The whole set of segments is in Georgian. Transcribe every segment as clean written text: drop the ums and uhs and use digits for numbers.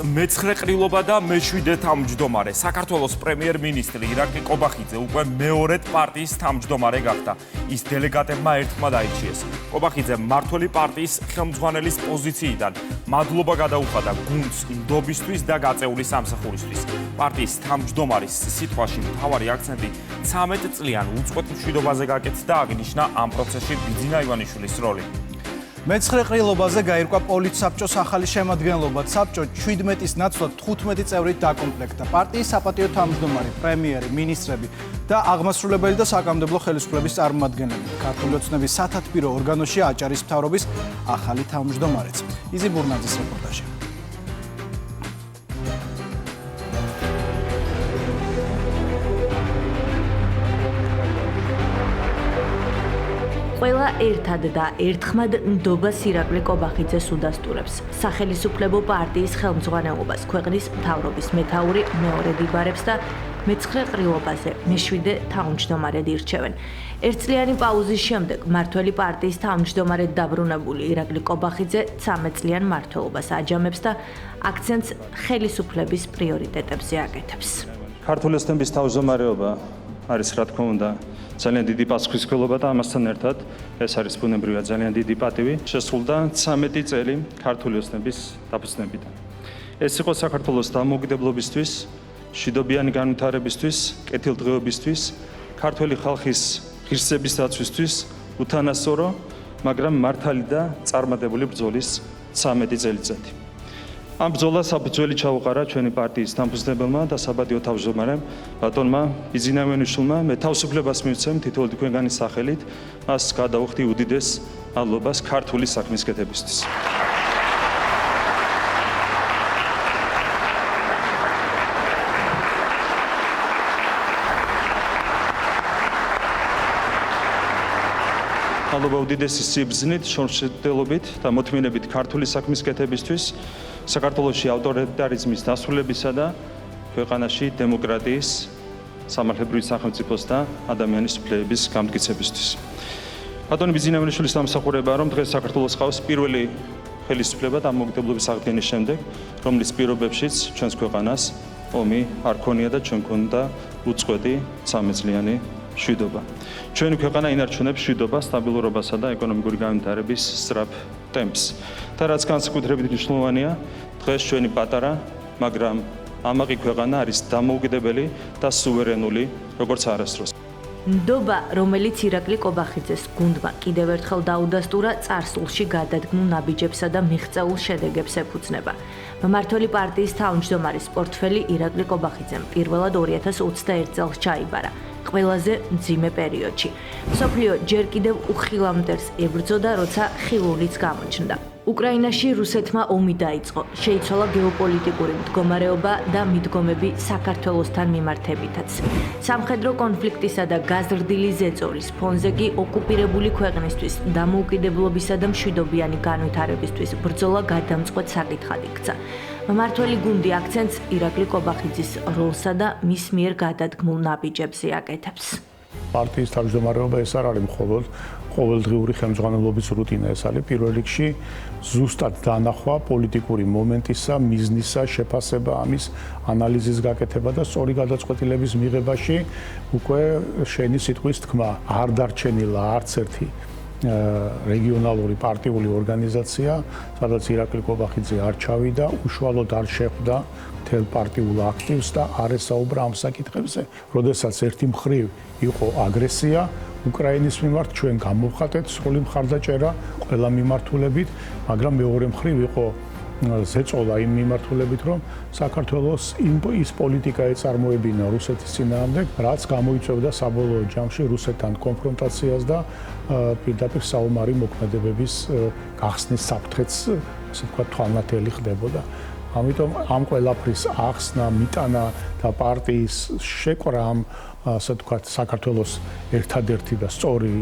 მეცხრე ყრილობა და მეშვიდე თავმჯდომარე. საქართველოს პრემიერ-მინისტრი ირაკლი კობახიძე უკვე მეორედ პარტიის თავმჯდომარე გახდა. ის დელეგატებმა ერთხმად აირჩიეს. კობახიძე მმართველი პარტიის ხელმძღვანელის პოზიციიდან მადლობა გადაუხადა გუნდს ნდობისთვის და გაწეული სამსახურისთვის. პარტიის თავმჯდომარის სიტყვაში მთავარი აქცენტი 13 წლიან უწყვეტ მშვიდობაზე გაკეთდა, აღინიშნა ამ პროცესში ბიძინა ივანიშვილის როლი. მეცხრე ყრილობაზე გაირკვა პოლიტსაბჭოს ახალი შემადგენლობა. საბჭო 17-ის ნაცვლად 15 წევრით დაკომპლექტდა. პარტიის საპატიო თავმჯდომარე, პრემიერი, მინისტრები და აღმასრულებელი და საკანონმდებლო ხელისუფლების წარმომადგენლები. ქართული ოცნების სათათბირო ორგანოში აჭარის მთავრობის ახალი თავმჯდომარეც. იზი ბურნაძის რეპორტაჟი. ყველა ერთად და ერთხმად ნდობას ირაკლი კობახიძეს უდასტურებს. სახელისუფლებო პარტიის ხელმძღვანელობას ქვეყნის მთავრობის მეთაური მეორედ იბარებს და მეცხრე ყრილობაზე მეშვიდე თავმჯდომარედ ირჩევენ. ერთწლიანი პაუზის შემდეგ მმართველი პარტიის თავმჯდომარედ დაბრუნებული ირაკლი კობახიძე 13 წლიან მმართველობას აჯამებს და აქცენტს ხელისუფლების პრიორიტეტებზე აკეთებს. ქართული ოცნების თავმჯდომარეობა არის რა თქმა უნდა ძალიან დიდი პასუხისმგებლობა და ამასთან ერთად ეს არის ბუნებრივად ძალიან დიდი პატივი. შესრულდა 13 წელი ქართული ოცნების დაფუძნებიდან. ეს იყო საქართველოს დამოუკიდებლობისთვის, მშვიდობიანი განვითარებისთვის, კეთილდღეობისთვის, ქართული ხალხის ღირსების დაცვისთვის უთანასწორო, მაგრამ მართალი და წარმატებული ბრძოლის 13 წელიწადი. ამ ბრძოლას საფუძველი ჩაუყარა ჩვენი პარტიის დამფუძნებელმა და საპატიო თავმჯდომარემ ბატონმა ბიძინა ივანიშვილმა. მე თავისუფლებას მივცემ თითოეული თქვენგანის სახელით, მას გადავხდი უდიდეს მადლობას ქართული საქმის კეთებისთვის. მადლობა უდიდესი სიბრძნით, შორშეტელობით და მოთმინებით ქართული საქმის კეთებისთვის. საქართველოში ავტორიტარიზმის დასრულებისა და ქვეყანაში დემოკრატიის, სამართლებრივი სახელმწიფოს და ადამიანის უფლებების გამტკიცებისთვის. ბატონი ბიძინა ივანიშვილის დამსახურებაა, რომ დღეს საქართველოს ყავს პირველი ხელისუფლება დამოუკიდებლობის აღდგენის შემდეგ, რომლის პირობებშიც ჩვენს ქვეყანას ომი არ ქონია და ჩვენ გვქონდა უწყვეტი 13 წლიანი მშვიდობა. ჩვენი ქვეყანა ინარჩუნებს მშვიდობას, სტაბილურობასა და ეკონომიკური განვითარების სწრაფ ტემპს. და რაც განსაკუთრებით მნიშვნელოვანია, დღეს ჩვენი პატარა, მაგრამ ამაყი ქვეყანა არის დამოუკიდებელი და სუვერენული, როგორც არასდროს. ნდობა, რომელიც ირაკლი კობახიძეს გუნდმა კიდევ ერთხელ დაუდასტურა, წარსულში გადადგმულ ნაბიჯებსა და მიღწეულ შედეგებს ეფუძნება. მმართველი პარტიის თავმჯდომარის პორტფელი ირაკლი კობახიძემ პირველად 2021 წელს ჩაიბარა. ყველაზე მძიმე პერიოდში. მსოფლიო ჯერ კიდევ უხილავ-მტერს ებრძოდა, როცა ხილულიც გამოჩნდა. უკრაინაში რუსეთმა ომი დაიწყო. შეიცვალა გეოპოლიტიკური მდგომარეობა და მიდგომები საქართველოსთან მიმართებითაც. სამხედრო კონფლიქტისა და გაზრდილი ზეწოლის ფონზე კი ოკუპირებული ქვეყნისთვის დამოუკიდებლობისა და მშვიდობიანი განვითარებისთვის ბრძოლა გადამწყვეტ საკითხად იქცა. მმართველი გუნდი აქცენტს ირაკლი კობახიძის როლსა და მის მიერ გადადგმულ ნაბიჯებზე აკეთებს. პარტიის თავმჯდომარეობა ეს არ არის მხოლოდ ყოველდღიური ხელმძღვანელობის რუტინა, ეს არის პირველ რიგში ზუსტად დანახვა პოლიტიკური მომენტისა, მიზნისა, შეფასება, ამის ანალიზის გაკეთება და სწორი გადაწყვეტილების მიღებაში უკვე შენი სიტყვის თქმა. არ დარჩენილა არც ერთი რეგიონალური პარტიული ორგანიზაცია, სადაც ირაკლი კობახიძე არ ჩავიდა, უშუალოდ არ შეხვდა მთელ პარტიულ აქტივს და არ ესაუბრა ამ საკითხებზე. როდესაც ერთი მხრივ იყო აგრესია უკრაინის მიმართ, ჩვენ გამოვხატეთ სრული მხარდაჭერა ყველა მიმართულებით, მაგრამ მეორე მხრივ იყო ზეწოლა იმ მიმართულებით, რომ საქართველოს ის პოლიტიკა ეწარმოებინა რუსეთის წინააღმდეგ, რაც გამოიწვევდა საბოლოო ჯამში რუსეთთან კონფრონტაციას და პირდაპირ საომარი მოქმედებების გახსნის საფრთხეც, ასე ვთქვათ, თვალნათელი ხდებოდა. ამიტომ ამ ყველაფრის ახსნა, მიტანა და პარტიის შეკრა ამ, ასე ვთქვათ, საქართველოს ერთადერთი და სწორი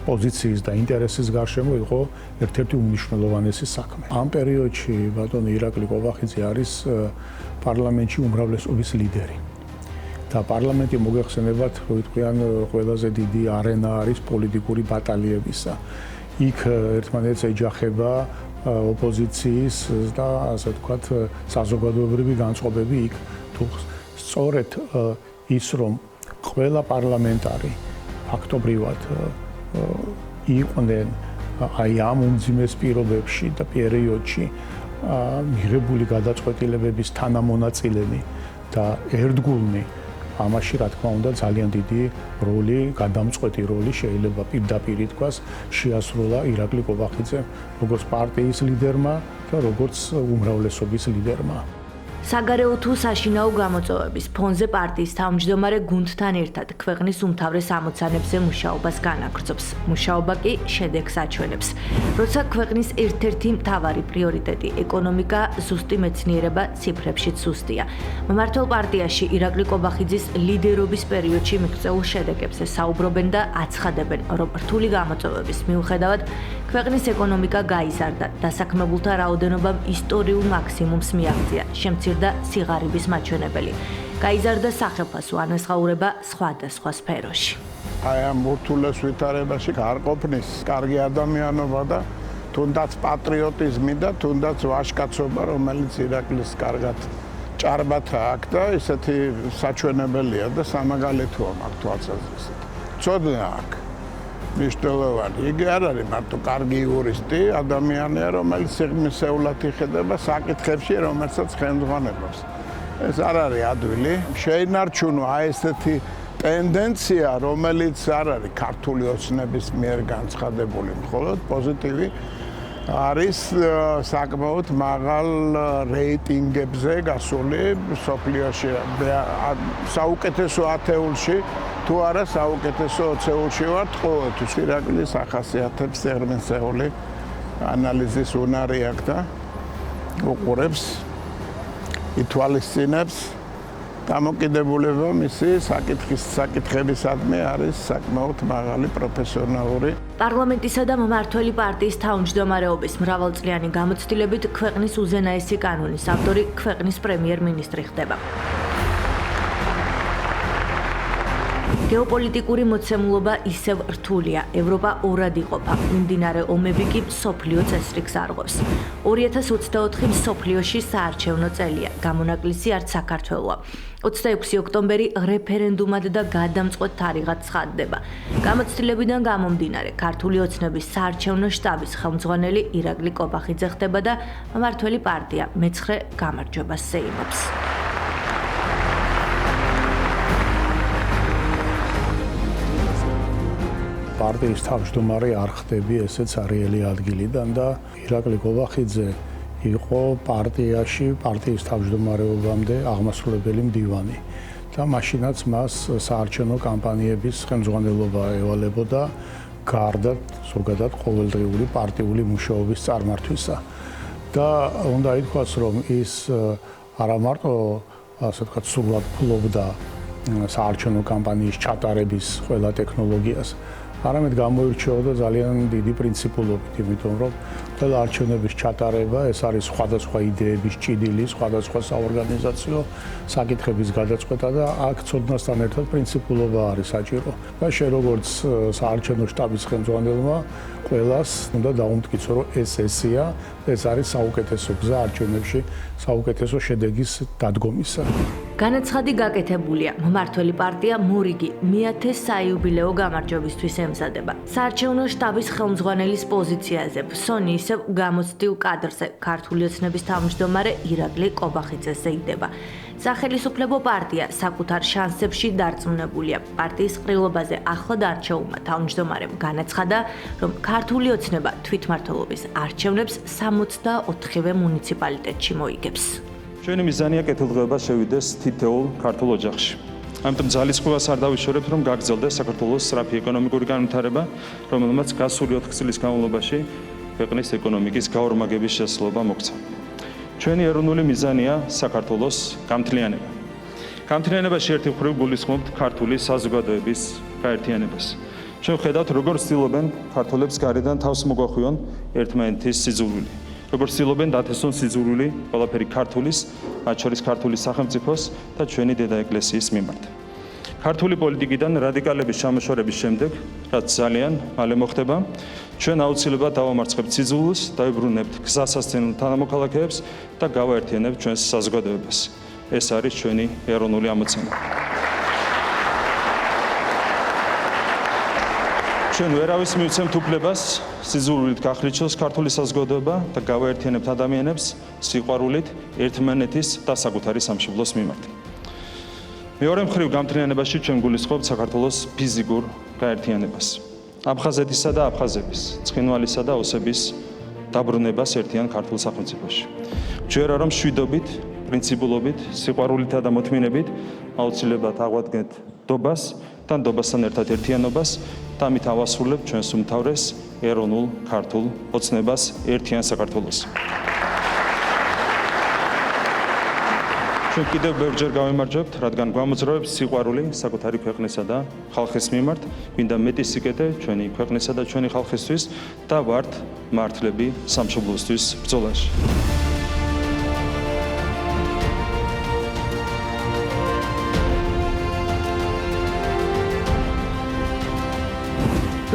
პოზიციის და ინტერესის გარშემო იყო ერთ-ერთი უმნიშვნელოვანესი საქმე. ამ პერიოდში ბატონი ირაკლი კობახიძე არის პარლამენტში უმრავლესობის ლიდერი. და პარლამენტი მოგეხსენებათ, ვიტყვიან, ყველაზე დიდი არენა არის პოლიტიკური ბატალიებისა. იქ ერთმანეთს ეჯახება ოპოზიციის და ასე ვთქვათ საზოგადოებრივი განწყობები იქ თუ სწორედ ის რომ ყველა პარლამენტარი ფაქტობრივად იყვნენ აი ამ უმძიმეს პირობებში და პერიოდში მიღებული გადაწყვეტილებების თანამონაწილენი და ერთგულნი ამაში რა თქმა უნდა ძალიან დიდი როლი, გადამწყვეტი როლი შეიძლება პირდაპირ ითქვას შეასრულა ირაკლი კობახიძემ როგორც პარტიის ლიდერმა და როგორც უმრავლესობის ლიდერმა. საგარეო თუ საშინაო გამოწვევების ფონზე პარტიის თავმჯდომარე გუნდთან ერთად ქვეყნის უმთავრეს ამოცანებზე მუშაობას განაგრძობს. მუშაობა კი შედეგს აჩვენებს. როცა ქვეყნის ერთ-ერთი მთავარი პრიორიტეტი ეკონომიკა, ზუსტი მეცნიერება ციფრებშიც ზუსტია. მმართველ პარტიაში ირაკლი კობახიძის ლიდერობის პერიოდში მიღწეულ შედეგებზე საუბრობენ და აცხადებენ, რომ რთული გამოწვევების მიუხედავად ქვეყნის ეკონომიკა გაიზარდა, დასაქმებულთა რაოდენობამ ისტორიულ მაქსიმუმს მიაღწია. და სიღარიბის მაჩვენებელი. გაიზარდა სახელმწიფო ანაზღაურება სხვადასხვა სფეროში. აი ამ ურთულეს ვითარებაში გარყოფნის კარგი ადამიანობა და თუნდაც პატრიოტიზმი და თუნდაც ვაჟკაცობა, რომელიც ირაკლის კარგად ჭარბათა აქვს და ესეთი საჩვენებელია და სამაგალითოა მაგ თვალსაზრისით. ცოდნა აქვს. მნიშვნელოვანი. იგი არ არის მარტო კარგი იურისტი, ადამიანია, რომელიც სიღრმისეულად იხედება საკითხებში, რომელსაც ხელმძღვანელობს. ეს არ არის ადვილი. შეინარჩუნო აი ესეთი ტენდენცია, რომელიც არ არის ქართული ოცნების მიერ განცხადებული, მხოლოდ პოზიტივი არის საკმაოდ მაღალ რეიტინგებზე გასული სოფლიოში საუკეთესო ათეულში თუ არა საუკეთესო 20-ში ვართ ყოველთვის. ირაკლის ახასიათებს სიღრმისეული ანალიზის უნარი აქვს და უყურებს, ითვალისწინებს დამოკიდებულება მისი საკითხებისადმი არის საკმაოდ მაღალი პროფესიონალური. პარლამენტისა და მმართველი პარტიის თავმჯდომარეობის მრავალწლიანი გამოცდილებით ქვეყნის უზენაესი კანონის ავტორი ქვეყნის პრემიერ-მინისტრი ხდება. გეოპოლიტიკური მოცემულობა ისევ რთულია. ევროპა ორად იყოფა. მიმდინარე ომები კი მსოფლიო წესრიგს არღვევს. 2024 მსოფლიოში საარჩევნო წელია. გამონაკლისი არც საქართველოა. 26 ოქტომბერი რეფერენდუმად და გადამწყვეტ თარიღად ცხადდება. გამოცდილებიდან გამომდინარე, ქართული ოცნების საარჩევნო შტაბის ხელმძღვანელი ირაკლი კობახიძე ხდება და მმართველი პარტია მე-9 გამარჯვებას ზეიმობს. პარტიის თავმჯდომარე არ ხდები ესეც არიელი ადგილიდან და ირაკლი კობახიძე იყო პარტიაში, პარტიის თავმჯდომარეობამდე აღმასრულებელი მდივანი და მაშინაც მას საარჩევნო კამპანიების ხელმძღვანელობა ევალებოდა გარდა ზოგადად ყოველდღიური პარტიული მუშაობის წარმართვისა. და უნდა ითქვას, რომ ის არა მარტო ასე ვთქვათ სრულად ფლობდა საარჩევნო კამპანიის ჩატარების ყველა ტექნოლოგიას, არამედ გამოირჩეოდა ძალიან დიდი პრინციპულობით, იმიტომ რომ ყველა არჩევნების ჩატარება ეს არის სხვადასხვა იდეების ჭიდილი, სხვადასხვა საორგანიზაციო საკითხების გადაწყვეტა და აქ ცოდნასთან ერთად პრინციპულობა არის საჭირო. და შე როგორც საარჩევნო შტაბის ხელმძღვანელმა ყველას უნდა დაუმტკიცო, რომ ესეა, ეს არის საუკეთესო გზა არჩევნებში საუკეთესო შედეგის დადგომისა. განაცხადი გაკეთებულია. მმართველი პარტია მორიგი მე-10 საიუბილეო გამარჯვებისთვის ემზადება. საარჩევნო შტაბის ხელმძღვანელის პოზიციაზე ფსონი ისევ გამოცდილ კადრზე ქართული ოცნების თავმჯდომარე ირაკლი კობახიძე ზეიდება. სახელისუფლებო პარტია საკუთარ შანსებში დარწმუნებულია. პარტიის ყრილობაზე ახლად არჩეულმა თავმჯდომარემ განაცხადა, რომ ქართული ოცნება თვითმმართველობის არჩევნებს 64-ვე მუნიციპალიტეტში მოიგებს. ჩვენი მიზანია კეთილდღეობა შევიდეს თითოეულ ქართულ ოჯახში. ამიტომ ძალისხმევას არ დავიშორებთ, რომ გაგრძელდეს საქართველოს სწრაფი ეკონომიკური განვითარება, რომელმაც გასული 4 წლის განმავლობაში ქვეყნის ეკონომიკის გაორმაგების შესაძლებლობა მოგცა. ჩვენი ეროვნული მიზანია საქართველოს გამთლიანება. გამთლიანებაში ერთი მხრივ გულისხმობთ ქართული საზოგადოების გაერთიანებას. ჩვენ ხედავთ, როგორ ცდილობენ ქართველებს გარედან თავს მოგვახვიონ ერთმანეთის სიძულვილი. როგორც ცდილობენ დათესონ სიძულვილი ყველაფერი ქართულის, მათ შორის ქართული სახელმწიფოს და ჩვენი დედა ეკლესიის მიმართ. ქართული პოლიტიკიდან რადიკალების ჩამოშორების შემდეგ, რაც ძალიან მალე მოხდება, ჩვენ აუცილებლად დავამარცხებთ სიძულვილს, დავიბრუნებთ გზასასწინულ თანამოქალაქეებს და გავაერთიანებთ ჩვენს საზოგადოებას. ეს არის ჩვენი ეროვნული ამოცანა. ჩვენ ვერავის მივცემთ უფლებას სიძულვილით გახლიჩოს ქართული საზოგადოება და გავაერთიანებთ ადამიანებს სიყვარულით ერთმანეთის და საკუთარი სამშობლოს მიმართ. მეორე მხრივ გამთლიანებაში ჩვენ გულისხმობთ საქართველოს ფიზიკურ გაერთიანებას. აფხაზეთისა და აფხაზების, ცხინვალისა და ოსების დაბრუნებას ერთიან ქართულ სახელმწიფოში. ჯერა რომ შვიდობით, პრინციპულობით, სიყვარულითა და მოთმინებით აუცილებლად აღვადგენთ დობას და დობასთან ერთად ერთიანობას და ამით ავასრულებთ ჩვენს უმთავრეს ეროვნულ ქართულ ოცნებას ერთიან საქართველოს. ჩვენ კიდევ ბევრჯერ გავიმარჯვებთ, რადგან გვამოძრავებს სიყვარული საკუთარი ქვეყნისა და ხალხის მიმართ, მინდა მეტი სიკეთე ჩვენი ქვეყნისა და ჩვენი ხალხისთვის და ვართ მართლები სამშობლოსთვის ბრძოლაში.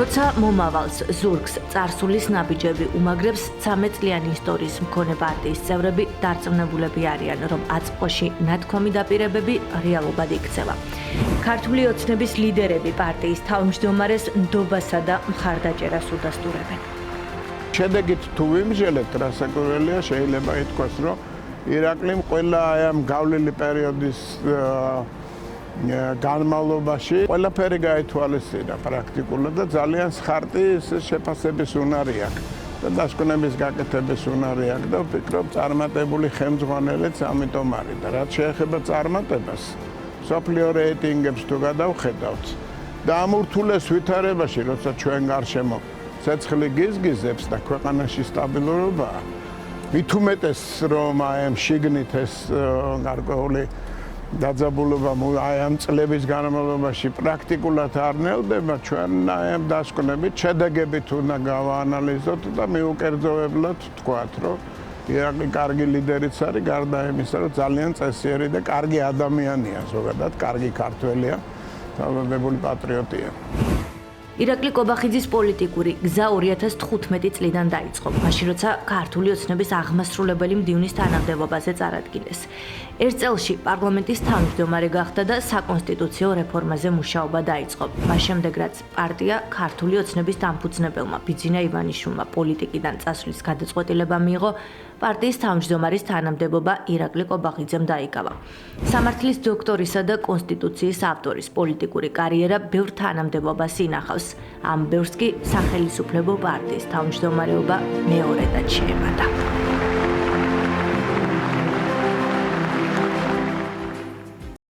როცა მომავალს ზურგს წარსულის ნაბიჯები უმაგრებს 13 წლიანი ისტორიის მქონე პარტიის წევრები დარწმუნებულები არიან, რომ აწმყოში ნათქვამი დაპირებები რეალობად იქცევა. ქართული ოცნების ლიდერები პარტიის თავმჯდომარეს ნდობასა და მხარდაჭერას უდასტურებენ. შედეგით თუ ვიმსჯელებთ, რასაკვირველია, შეიძლება ითქვას, რომ ირაკლიმ ყველა ამ გავლილი პერიოდის განმავლობაში ყველაფერი გაითვალისწინა პრაქტიკულად და ძალიან სხარტი შეფასების უნარი აქვს და დასკვნების გაკეთების უნარი აქვს და ვფიქრობ წარმატებული ხელმძღვანელიც ამიტომ არის და რაც შეეხება წარმატებას სოფლიო რეიტინგებს თუ გადავხედავთ და ამ ურთულეს ვითარებაში როცა ჩვენ გარშემო ცეცხლი გიზგიზებს და ქვეყანაში სტაბილურობაა მით უმეტეს რომ აი ამ შიგნით ეს გარკვეული დაძაბულობა აი ამ წლების განმავლობაში პრაქტიკულად არ ნელდება ჩვენ აი ამ დასკვნებით შედეგებით უნდა გავაანალიზოთ და მიუკერძოებლად ვთქვათ რომ ირაკლი კარგი ლიდერიც არის გარდა იმისა რომ ძალიან წესიერი და კარგი ადამიანია ზოგადად კარგი ქართველია თავდადებული პატრიოტია ირაკლი კობახიძის პოლიტიკური გზა 2015 წლიდან დაიწყო, მაშინ როცა ქართული ოცნების აღმასრულებელი მდივნის თანამდებობაზე წარადგინეს. ერთ წელში პარლამენტის თავმჯდომარე გახდა და საკონსტიტუციო რეფორმაზე მუშაობა დაიწყო. მას შემდეგ რაც პარტია ქართული ოცნების დამფუძნებელმა ბიძინა ივანიშვილმა პოლიტიკიდან წასვლის გადაწყვეტილება მიიღო, პარტიის თავმჯდომარის თანამდებობა ირაკლი კობახიძემ დაიკავა. სამართლის დოქტორისა და კონსტიტუციის ავტორის პოლიტიკური კარიერა ბევრ თანამდებობას ინახავს. ამ ბევრს კი სახელისუფლებო პარტიის თავმჯდომარეობა მეორედად შეემატა.